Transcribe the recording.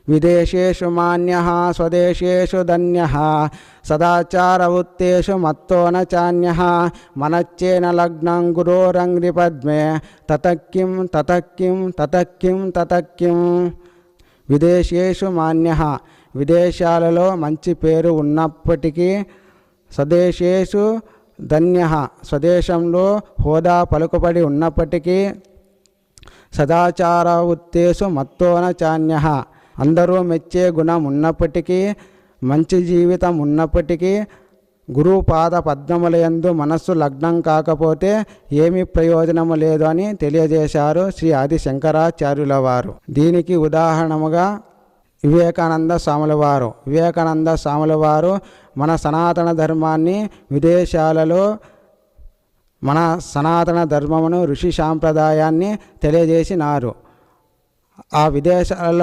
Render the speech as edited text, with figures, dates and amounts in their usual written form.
విదేశేషు మాన్యః స్వదేశేషు ధన్యః సదాచారవృత్తేషు మత్తో న చాన్యః మనచ్చేన లగ్నం గురోరంగ్రి పద్మే తతక్కిం తతక్కిం తతక్కిం తతక్కిం. విదేశేషు మాన్యః విదేశాలలో మంచి పేరు ఉన్నప్పటికీ, స్వదేశేషు ధన్యః స్వదేశంలో హోదా పలుకుబడి ఉన్నప్పటికీ, సదాచారవృత్తేషు మత్తో న చాన్యః అందరూ మెచ్చే గుణం ఉన్నప్పటికీ, మంచి జీవితం ఉన్నప్పటికీ, గురువు పాద పద్మములయందు మనస్సు లగ్నం కాకపోతే ఏమీ ప్రయోజనము లేదు అని తెలియజేశారు శ్రీ ఆది శంకరాచార్యుల వారు. దీనికి ఉదాహరణముగా వివేకానంద స్వాముల వారు మన సనాతన ధర్మాన్ని విదేశాలలో మన సనాతన ధర్మమును ఋషి సాంప్రదాయాన్ని తెలియజేసినారు. ఆ విదేశాలలో